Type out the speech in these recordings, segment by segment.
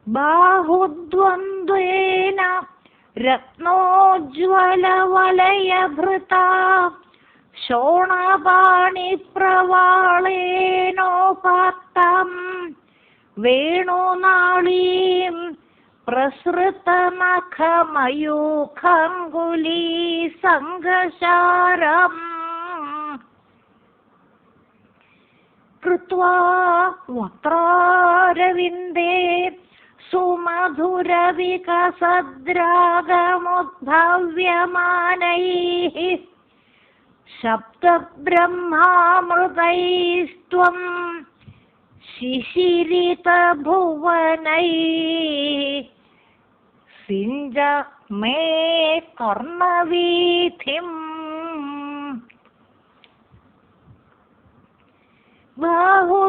ബാഹുദ്വന്ദ്വേന രത്നോജ്വലവലയഭൃതാ ശോണപാണിപ്രവാളേനോപാത്തം വേണുനാളീം പ്രസൃതനഖമയൂഖാംഗുലീസംഘശാരം കൃത്വാ വക്രാരവിന്ദേ സുമധുരവികസദ്രാഗമുദ്ഭവ്യമാനൈഃ ശബ്ദബ്രഹ്മാമൃതൈസ്ത്വം ശിശിരിതഭുവനൈഃ സിഞ്ച may കർണവീഥിം. ബാഹുദ്വന്ദ്വേന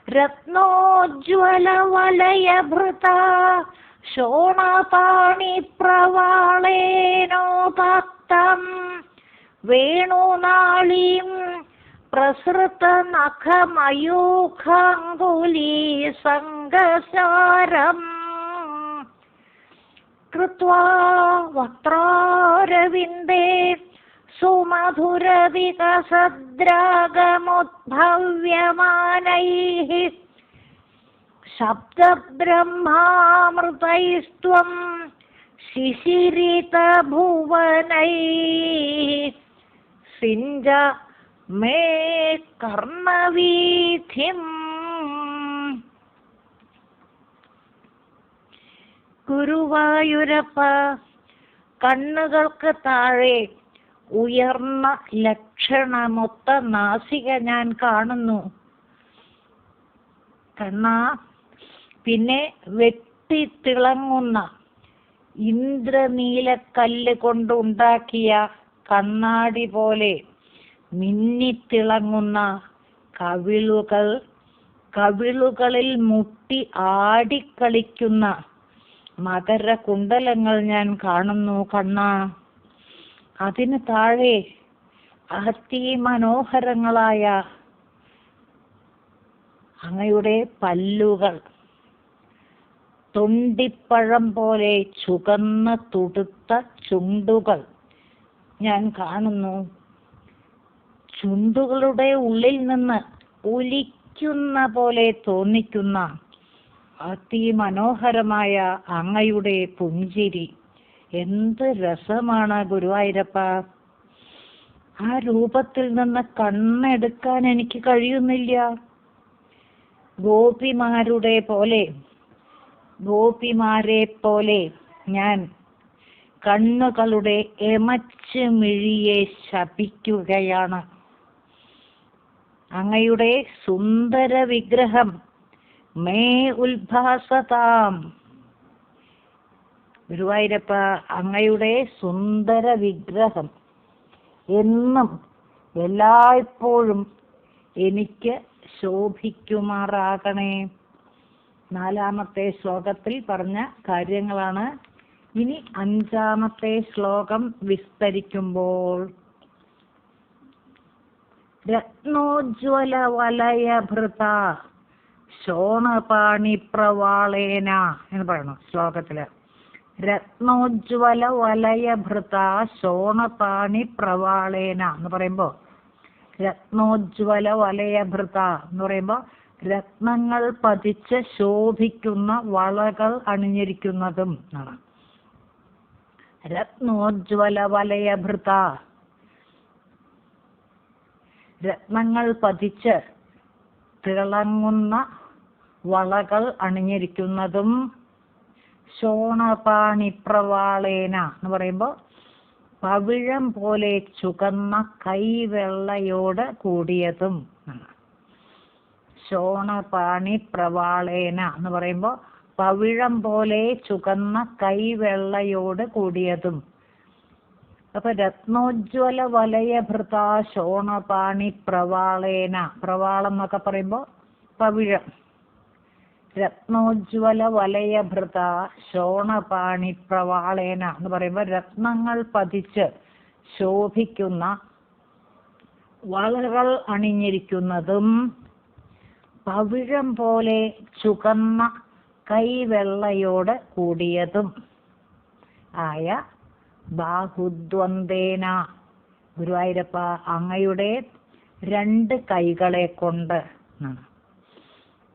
രത്നോജ്വലവലയഭൃതാ ശോണപാണിപ്രവാളേനോപാത്തം വേണുനാളീം പ്രസൃതനഖമയൂഖാംഗുലീസംഘശാരം കൃത്വാ വക്രാരവിന്ദേ സുമധുരവികസദ്രാഗമുദ്ഭവ്യമാനൈഃ ശബ്ദബ്രഹ്മാമൃതൈസ്ത്വം ശിശിരിതഭുവനൈഃ സിഞ്ച may കർണവീഥിം. ഗുരുവായൂരപ്പ, കണ്ണുകൾക്ക് താഴെ ഉയർന്ന ലക്ഷണമൊത്ത നാസിക ഞാൻ കാണുന്നു. കണ്ണാ, പിന്നെ വെട്ടിത്തിളങ്ങുന്ന ഇന്ദ്രനീലക്കല്ല് കൊണ്ടുണ്ടാക്കിയ കണ്ണാടി പോലെ മിന്നിത്തിളങ്ങുന്ന കവിളുകൾ, കവിളുകളിൽ മുട്ടി ആടിക്കളിക്കുന്ന മകരകുണ്ടലങ്ങൾ ഞാൻ കാണുന്നു. കണ്ണാ, അതിന് താഴെ അതിമനോഹരങ്ങളായ അങ്ങയുടെ പല്ലുകൾ, തൊണ്ടിപ്പഴം പോലെ ചുവന്ന തുടുത്ത ചുണ്ടുകൾ ഞാൻ കാണുന്നു. ചുണ്ടുകളുടെ ഉള്ളിൽ നിന്ന് ഒലിക്കുന്ന പോലെ തോന്നിക്കുന്ന അതിമനോഹരമായ അങ്ങയുടെ പുഞ്ചിരി എന്ത് രസമാണ് ഗുരുവായൂരപ്പ. ആ രൂപത്തിൽ നിന്ന് കണ്ണെടുക്കാൻ എനിക്ക് കഴിയുന്നില്ല. ഗോപിമാരെ പോലെ ഞാൻ കണ്ണുകളുടെ എമച്ച് മിഴിയെ ശപിക്കുകയാണ്. അങ്ങയുടെ സുന്ദര വിഗ്രഹം മേ ഉത്ഭാസതാം. ഗുരുവായൂരപ്പ, അങ്ങയുടെ സുന്ദര വിഗ്രഹം എന്നും എല്ലായ്പ്പോഴും എനിക്ക് ശോഭിക്കുമാറാകണേ. 4-ാമത്തെ ശ്ലോകത്തിൽ പറഞ്ഞ കാര്യങ്ങളാണ്. ഇനി 5-ാമത്തെ ശ്ലോകം വിസ്തരിക്കുമ്പോൾ രത്നോജ്വലവലയഭൃതാ ശോണപാണിപ്രവാളേന എന്ന് പറയണം ശ്ലോകത്തില്. രത്നോജ്വലവലയഭൃതാ ശോണപാണിപ്രവാളേന എന്ന് പറയുമ്പോ, രത്നോജ്വലവലയഭൃത എന്ന് പറയുമ്പോ രത്നങ്ങൾ പതിച്ച് ശോഭിക്കുന്ന വളകൾ അണിഞ്ഞിരിക്കുന്നതും ആണ്. രത്നോജ്വലവലയഭൃത, രത്നങ്ങൾ പതിച്ച് തിളങ്ങുന്ന വളകൾ അണിഞ്ഞിരിക്കുന്നതും. ശോണപാണിപ്രവാളേന എന്ന് പറയുമ്പോൾ പവിഴം പോലെ ചുവന്ന കൈവെള്ളയോട് കൂടിയതും. ശോണപാണിപ്രവാളേന എന്ന് പറയുമ്പോൾ പവിഴം പോലെ ചുവന്ന കൈവെള്ളയോട് കൂടിയതും. അപ്പൊ രത്നോജ്വല വലയഭൃത ശോണപാണിപ്രവാളേന, പ്രവാളം എന്നൊക്കെ പറയുമ്പോൾ പവിഴം. രത്നോജ്വല വലയഭൃത ശോണപാണിപ്രവാളേന എന്ന് പറയുമ്പോൾ രത്നങ്ങൾ പതിച്ച് ശോഭിക്കുന്ന വളകൾ അണിഞ്ഞിരിക്കുന്നതും. പവിഴം പോലെ ചുകന്ന കൈവെള്ളയോട് കൂടിയതും ആയ ബാഹുദ്വന്ദേന, ഗുരുവായൂരപ്പ അങ്ങയുടെ രണ്ട് കൈകളെ കൊണ്ട്.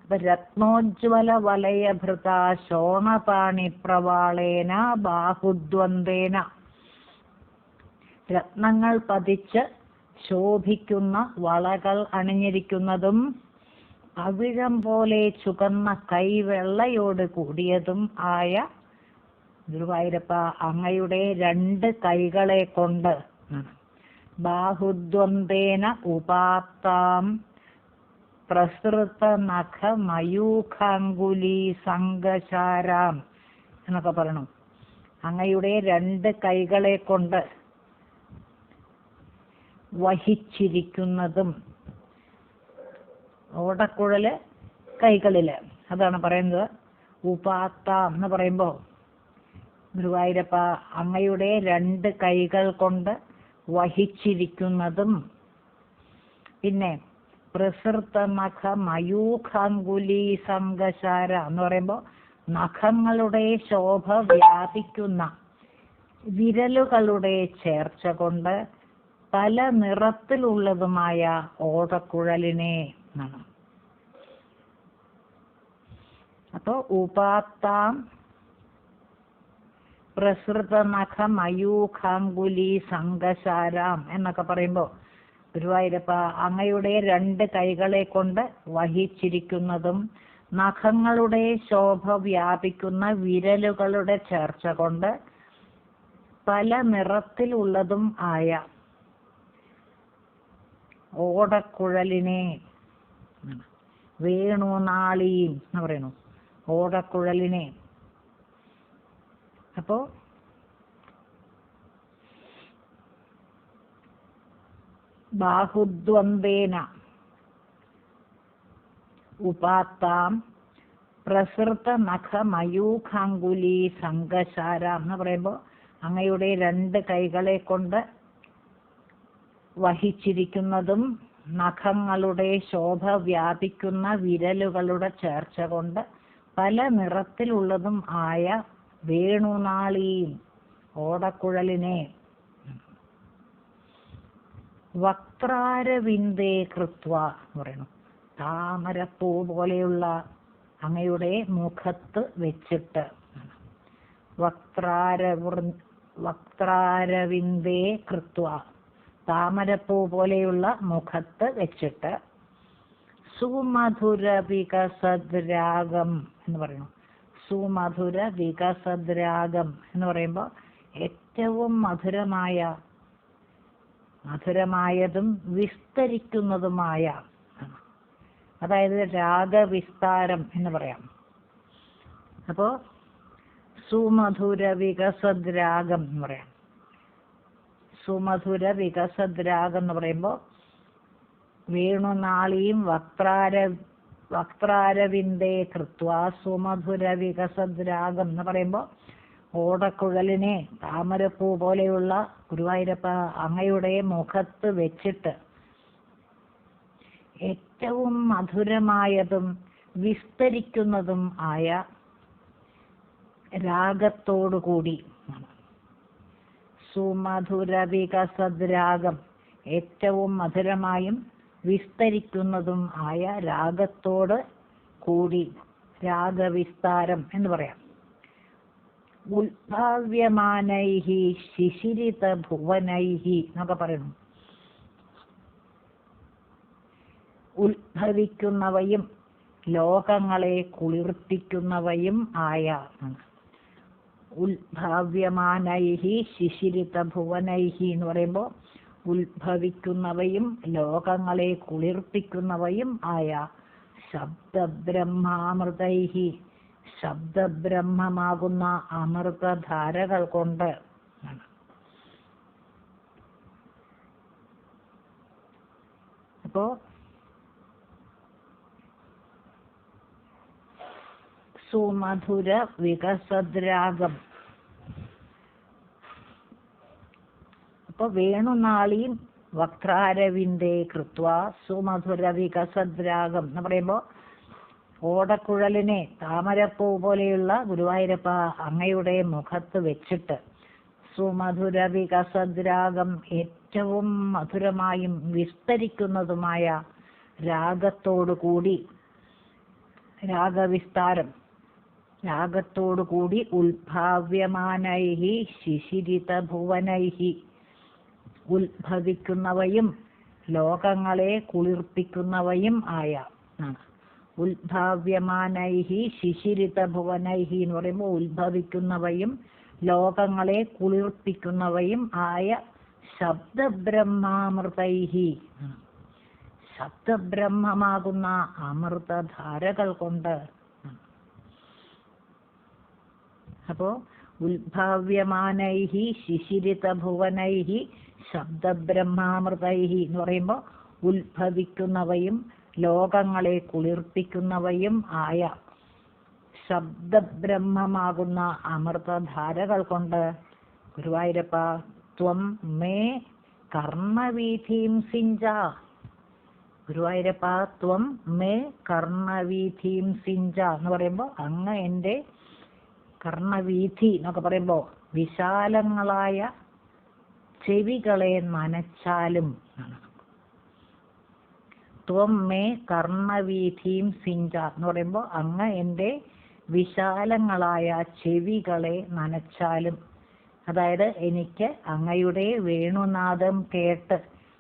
അപ്പൊ രത്നോജ്വല വലയഭൃത ശോണപാണി പ്രവാളേന ബാഹുദ്വന്ദേന, രത്നങ്ങൾ പതിച്ച് ശോഭിക്കുന്ന വളകൾ അണിഞ്ഞിരിക്കുന്നതും പവിഴം പോലെ ചുകന്ന കൈവെള്ളയോട് കൂടിയതും ആയ ഗുരുവായൂരപ്പ അങ്ങയുടെ രണ്ട് കൈകളെ കൊണ്ട്. ബാഹുദ്വന്ദേന ഉപാത്താം പ്രസൃത നഖ മയൂഖാങ്കുലി സംഘചാരാം എന്നൊക്കെ പറയണം. അങ്ങയുടെ രണ്ട് കൈകളെ കൊണ്ട് വഹിച്ചിരിക്കുന്നതും, ഓടക്കുഴല് കൈകളില്, അതാണ് പറയുന്നത്. ഉപാത്ത എന്ന് പറയുമ്പോൾ ഗുരുവായൂരപ്പ അങ്ങയുടെ രണ്ട് കൈകൾ കൊണ്ട് വഹിച്ചിരിക്കുന്നതും, പിന്നെ പ്രസൃത നഖ മയൂഖാങ്കുലി സംഘചാര എന്ന് പറയുമ്പോൾ നഖങ്ങളുടെ ശോഭ വ്യാപിക്കുന്ന വിരലുകളുടെ ചേർച്ച കൊണ്ട് പല നിറത്തിലുള്ളതുമായ ഓടക്കുഴലിനെ എന്നാണ്. അപ്പോ ഉപാത്താം പ്രസൃത നഖ മയൂഖാങ്കുലി സംഘചാരാം എന്നൊക്കെ പറയുമ്പോൾ ഗുരുവായൂരപ്പ അങ്ങയുടെ രണ്ട് കൈകളെ കൊണ്ട് വഹിച്ചിരിക്കുന്നതും നഖങ്ങളുടെ ശോഭ വ്യാപിക്കുന്ന വിരലുകളുടെ ചേർച്ച കൊണ്ട് പല നിറത്തിലുള്ളതും ആയ ഓടക്കുഴലിനെ, വേണുനാളി എന്ന് പറയുന്നു, ഓടക്കുഴലിനെ. അപ്പോ ബാഹുദ്വന്ദേന ഉപാത്താം പ്രസൃത നഖ മയൂഖാങ്കുലി സംഘചാര എന്ന് പറയുമ്പോൾ അങ്ങയുടെ രണ്ട് കൈകളെ കൊണ്ട് വഹിച്ചിരിക്കുന്നതും നഖങ്ങളുടെ ശോഭ വ്യാപിക്കുന്ന വിരലുകളുടെ ചേർച്ച കൊണ്ട് പല നിറത്തിലുള്ളതും ആയ വേണുനാളിയും ഓടക്കുഴലിനെ. വക്രാരവിന്ദേ കൃത്വ എന്ന് പറയുന്നു, താമരപ്പൂ പോലെയുള്ള അങ്ങയുടെ മുഖത്ത് വെച്ചിട്ട്. വക്രാരവിന്ദേ കൃത്വ, താമരപ്പൂ പോലെയുള്ള മുഖത്ത് വെച്ചിട്ട്. സുമധുര വികസദ്രാഗം എന്ന് പറയുന്നു. സുമധുര വികസദ്രാഗം എന്ന് പറയുമ്പോൾ ഏറ്റവും മധുരമായതും വിസ്തരിക്കുന്നതുമായ, അതായത് രാഗവിസ്താരം എന്ന് പറയാം. അപ്പോ സുമധുര വികസദ്രാഗം എന്ന് പറയാം. സുമധുര വികസദ്രാഗം എന്ന് പറയുമ്പോൾ വേണുനാളിയും വക്രാരവിന്ദേ കൃത്വ സുമധുര വികസദ്രാഗം എന്ന് പറയുമ്പോൾ ഓടക്കുഴലിനെ താമരപ്പൂ പോലെയുള്ള ഗുരുവായൂരപ്പ അങ്ങയുടെ മുഖത്ത് വെച്ചിട്ട് ഏറ്റവും മധുരമായതും വിസ്തരിക്കുന്നതും ആയ രാഗത്തോടുകൂടി. സുമധുര വികസദ്രാഗം, ഏറ്റവും മധുരമായും വിസ്തരിക്കുന്നതും ആയ രാഗത്തോട് കൂടി, രാഗവിസ്താരം എന്ന് പറയാം. ഉത്ഭാവ്യമാനൈഹി ശിശിരിത ഭുവനൈഹി എന്നൊക്കെ പറയുന്നു. ഉത്ഭവിക്കുന്നവയും ലോകങ്ങളെ കുളിർപ്പിക്കുന്നവയും ആയ. ഉത്ഭവ്യമാനൈഹി ശിശിരിത ഭുവനൈഹി എന്ന് പറയുമ്പോൾ ഉത്ഭവിക്കുന്നവയും ലോകങ്ങളെ കുളിർപ്പിക്കുന്നവയും ആയ ശബ്ദബ്രഹ്മാമൃതൈഹി, ശബ്ദബ്രഹ്മമാകുന്ന അമൃതധാരകൾ കൊണ്ട്. അപ്പോ സുമധുര വികസദ്രാഗം. അപ്പൊ വേണുനാളിയും വക്രാരവിന്ദേ കൃത്വ സുമധുര വികസദ്രാഗം എന്ന് പറയുമ്പോൾ ഓടക്കുഴലിനെ താമരപ്പൂ പോലെയുള്ള ഗുരുവായൂരപ്പ അങ്ങയുടെ മുഖത്ത് വെച്ചിട്ട് സുമധുര വികസദ്രാഗം ഏറ്റവും മധുരമായും വിസ്തരിക്കുന്നതുമായ രാഗത്തോടുകൂടി രാഗത്തോടുകൂടി ഉത്ഭാവ്യമാനൈഹി ശിശിരിത ഭുവനൈഹി ഉത്ഭവിക്കുന്നവയും ലോകങ്ങളെ കുളിർപ്പിക്കുന്നവയും ആയ ഉത്ഭാവ്യമാനൈഹി ശിശിരിത ഭുവനൈഹി എന്ന് പറയുമ്പോൾ ഉത്ഭവിക്കുന്നവയും ലോകങ്ങളെ കുളിർപ്പിക്കുന്നവയും ആയ ശബ്ദബ്രഹ്മാമൃതൈഹി ശബ്ദബ്രഹ്മമാകുന്ന അമൃതധാരകൾ കൊണ്ട്. അപ്പോ ഉത്ഭാവ്യമാനൈഹി ശിശിരിത ഭുവനൈഹി ശബ്ദബ്രഹ്മാമൃതൈഹി എന്ന് പറയുമ്പോൾ ഉത്ഭവിക്കുന്നവയും ലോകങ്ങളെ കുളിർപ്പിക്കുന്നവയും ആയ ശബ്ദബ്രഹ്മമാകുന്ന അമൃതധാരകൾ കൊണ്ട് ഗുരുവായൂരപ്പ ത്വം മേ കർണവീഥീം സിഞ്ച. ഗുരുവായൂരപ്പ ത്വം മേ കർണവീഥീം സിഞ്ച എന്ന് പറയുമ്പോൾ അങ്ങ് എൻ്റെ കർണവീഥി എന്നൊക്കെ പറയുമ്പോൾ വിശാലങ്ങളായ ചെവികളെ നനച്ചാലും. ത്വം മേ കർണവീഥീം സിഞ്ച എന്ന് പറയുമ്പോൾ അങ്ങ് എൻ്റെ വിശാലങ്ങളായ ചെവികളെ നനച്ചാലും. അതായത് എനിക്ക് അങ്ങയുടെ വേണുനാദം കേട്ട്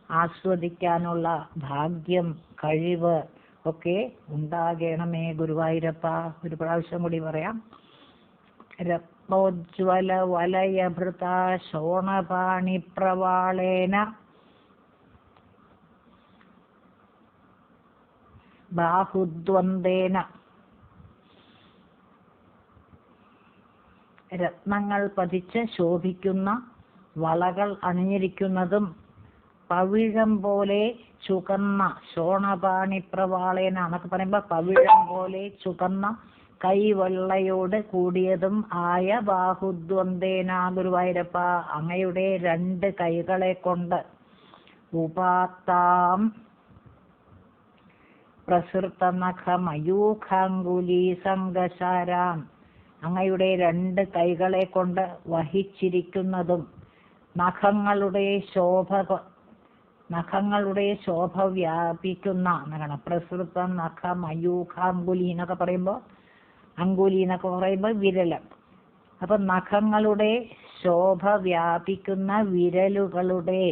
ആസ്വദിക്കാനുള്ള ഭാഗ്യം കഴിവ് ഒക്കെ ഉണ്ടാകണമേ ഗുരുവായൂരപ്പ. ഒരു പ്രാവശ്യം കൂടി പറയാം. രത്നോജ്വല വലയഭൃത ശോണപാണി പ്രവാളേന ബാഹുദ്വന്ദേന രത്നങ്ങൾ പതിച്ച് ശോഭിക്കുന്ന വളകൾ അണിഞ്ഞിരിക്കുന്നതും പവിഴം പോലെ ചുകന്ന ശോണപാണി പ്രവാളേന എന്നൊക്കെ പറയുമ്പോൾ പവിഴം പോലെ ചുകന്ന കൈവെള്ളയോട് കൂടിയതും ആയ ബാഹുദ്വന്ദേന ഗുരുവായൂരപ്പ അങ്ങയുടെ രണ്ട് കൈകളെ കൊണ്ട് ഉപാത്താം പ്രസൃതനഖമയൂഖാങ്കുലി സംഗശാരാം അങ്ങയുടെ രണ്ട് കൈകളെ കൊണ്ട് വഹിച്ചിരിക്കുന്നതും നഖങ്ങളുടെ ശോഭ വ്യാപിക്കുന്ന എന്നാണ് പ്രസൃത നഖമയൂഖാങ്കുലി എന്നൊക്കെ പറയുമ്പോൾ അങ്കുലി എന്നൊക്കെ പറയുമ്പോൾ വിരല്. അപ്പൊ നഖങ്ങളുടെ ശോഭ വ്യാപിക്കുന്ന വിരലുകളുടെ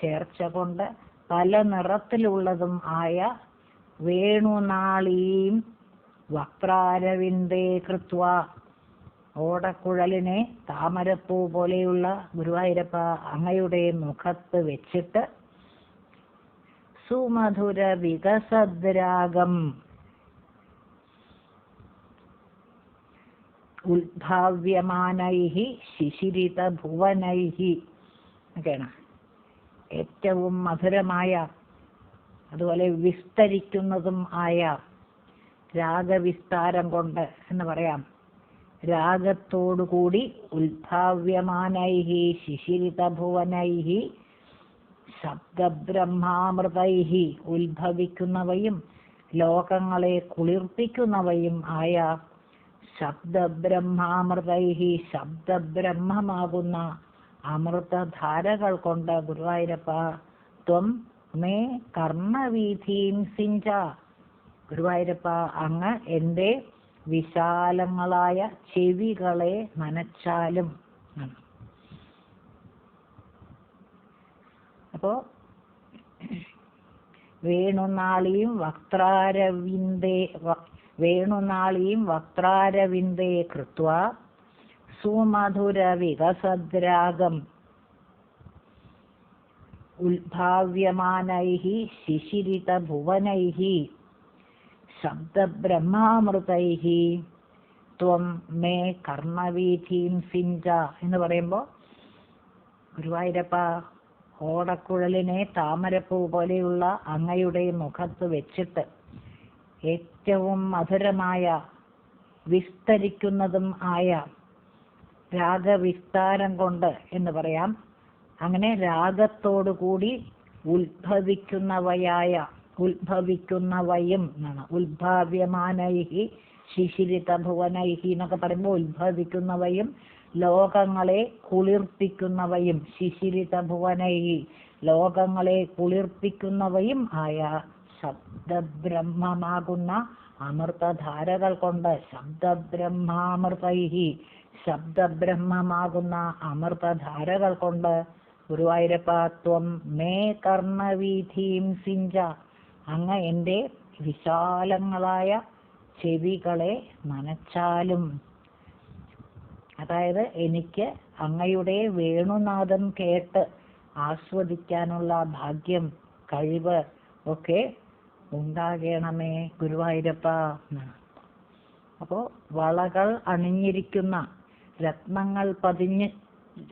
ചേർച്ച കൊണ്ട് പല നിറത്തിലുള്ളതും ആയ വേണുനാളീം വക്രാരവിന്ദേ കൃത്വ ഓടക്കുഴലിനെ താമരപ്പൂ പോലെയുള്ള ഗുരുവായൂരപ്പ അങ്ങയുടെ മുഖത്ത് വെച്ചിട്ട് സുമധുര വികസദ്രാഗം ഉത്ഭാവ്യമാനൈഹി ശിശിരിത ഭുവനൈഹി ഒക്കെയാണ് ഏറ്റവും മധുരമായ അതുപോലെ വിസ്തരിക്കുന്നതും ആയ രാഗവിസ്താരം കൊണ്ട് എന്ന് പറയാം. രാഗത്തോടുകൂടി ഉത്ഭാവ്യമാനൈഹി ശിശിരിത ഭുവനൈഹി ശബ്ദബ്രഹ്മാമൃതൈഹി ഉത്ഭവിക്കുന്നവയും ലോകങ്ങളെ കുളിർപ്പിക്കുന്നവയും ആയ ശബ്ദബ്രഹ്മാമൃതൈഹി ശബ്ദബ്രഹ്മമാകുന്ന അമൃതധാരകൾ കൊണ്ട് ഗുരുവായൂരപ്പ ത്വം മേ കർണവീഥീം സിഞ്ച ഗുരുവായൂരപ്പ അങ്ങ് എൻ്റെ വിശാലങ്ങളായ ചെവികളെ നനച്ചാലും. അപ്പോ വേണുനാളീം വക്രാരവിന്ദേ കൃത്വ സുമധുര വികസദ്രാഗം ഉത്ഭാവ്യമാനൈഹി ശിശിരിത ഭുവനൈഹി ശബ്ദബ്രഹ്മാമൃതൈഹി ത്വം മേ കർണവീഥീം സിഞ്ച എന്ന് പറയുമ്പോൾ ഗുരുവായൂരപ്പ ഓടക്കുഴലിനെ താമരപ്പൂ പോലെയുള്ള അങ്ങയുടെ മുഖത്ത് വെച്ചിട്ട് ഏറ്റവും മധുരമായ വിസ്തരിക്കുന്നതും ആയ രാഗവിസ്താരം കൊണ്ട് എന്ന് പറയാം. അങ്ങനെ രാഗത്തോടുകൂടി ഉത്ഭവിക്കുന്നവയായ ഉത്ഭവിക്കുന്നവയും എന്നാണ്. ഉത്ഭാവ്യമാനൈഹി ശിശിരിത ഭുവനൈഹി എന്നൊക്കെ പറയുമ്പോൾ ഉത്ഭവിക്കുന്നവയും ലോകങ്ങളെ കുളിർപ്പിക്കുന്നവയും, ശിശിരിത ഭുവനൈഹി ലോകങ്ങളെ കുളിർപ്പിക്കുന്നവയും ആയ ശബ്ദബ്രഹ്മമാകുന്ന അമൃതധാരകൾ കൊണ്ട്, ശബ്ദബ്രഹ്മാമൃതൈഹി ശബ്ദബ്രഹ്മമാകുന്ന അമൃതധാരകൾ കൊണ്ട് ഗുരുവായൂരപ്പ ത്വം മേ കർണവീഥീം സിഞ്ച, അങ്ങ് എൻ്റെ വിശാലങ്ങളായ ചെവികളെ നനച്ചാലും. അതായത് എനിക്ക് അങ്ങയുടെ വേണുനാദം കേട്ട് ആസ്വദിക്കാനുള്ള ഭാഗ്യം, കഴിവ് ഒക്കെ ഉണ്ടാകണമേ ഗുരുവായൂരപ്പ. അപ്പോൾ വളകൾ അണിഞ്ഞിരിക്കുന്ന,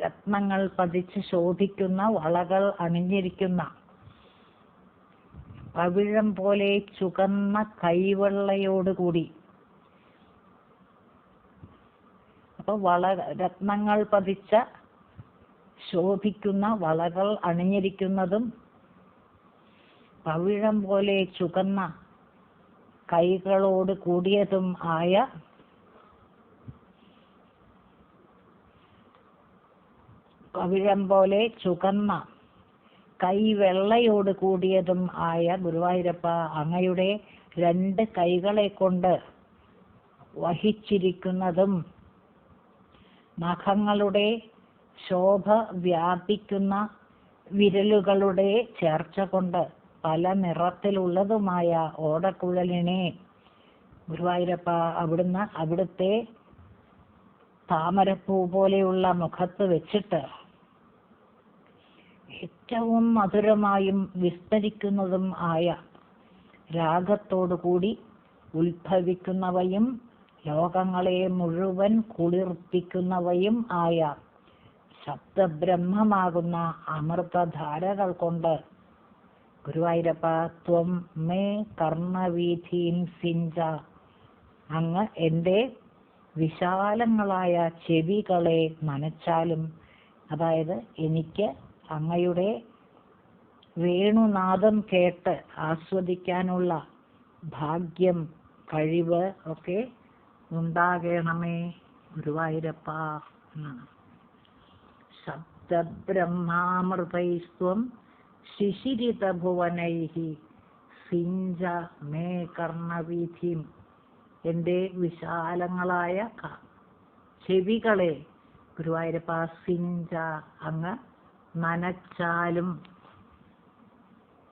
രത്നങ്ങൾ പതിച്ച് ശോഭിക്കുന്ന വളകൾ അണിഞ്ഞിരിക്കുന്ന, പവിഴം പോലെ ചുവന്ന കൈവെള്ളയോടുകൂടി. അപ്പോൾ രത്നങ്ങൾ പതിച്ച ശോഭിക്കുന്ന വളകൾ അണിഞ്ഞിരിക്കുന്നതും പവിഴം പോലെ ചുവന്ന കൈകളോട് കൂടിയതും ആയ പവിഴം പോലെ ചുവന്ന കൈവെള്ളയോട് കൂടിയതും ആയ ഗുരുവായൂരപ്പ, അങ്ങയുടെ 2 കൈകളെ കൊണ്ട് വഹിച്ചിരിക്കുന്നതും നഖങ്ങളുടെ ശോഭ വ്യാപിക്കുന്ന വിരലുകളുടെ ചേർച്ച കൊണ്ട് പല നിറത്തിലുള്ളതുമായ ഓടക്കുഴലിനെ ഗുരുവായൂരപ്പ അവിടുത്തെ താമരപ്പൂ പോലെയുള്ള മുഖത്ത് വെച്ചിട്ട് ഏറ്റവും മധുരമായും വിസ്തരിക്കുന്നതും ആയ രാഗത്തോടുകൂടി ഉത്ഭവിക്കുന്നവയും ലോകങ്ങളെ മുഴുവൻ കുളിർപ്പിക്കുന്നവയും ആയ ശബ്ദബ്രഹ്മമാകുന്ന അമൃതധാരകൾ കൊണ്ട് ഗുരുവായൂരപ്പ ത്വം മേ കർണവീഥീം സിഞ്ച, അങ്ങ് എൻ്റെ വിശാലങ്ങളായ ചെവികളെ നനച്ചാലും. അതായത് എനിക്ക് അങ്ങയുടെ വേണുനാദം കേട്ട് ആസ്വദിക്കാനുള്ള ഭാഗ്യം, കഴിവ് ഒക്കെ ഉണ്ടാകണമേ ഗുരുവായൂരപ്പ എന്നാണ്. ശബ്ദബ്രഹ്മാമൃതൈസ്ത്വം ശിശിരിത ഭുവനൈഹി സിഞ്ച മേ കർണവീഥീം, എൻ്റെ വിശാലങ്ങളായ ചെവികളെ ഗുരുവായൂരപ്പ സിഞ്ച അങ്ങ് നനച്ചാലും.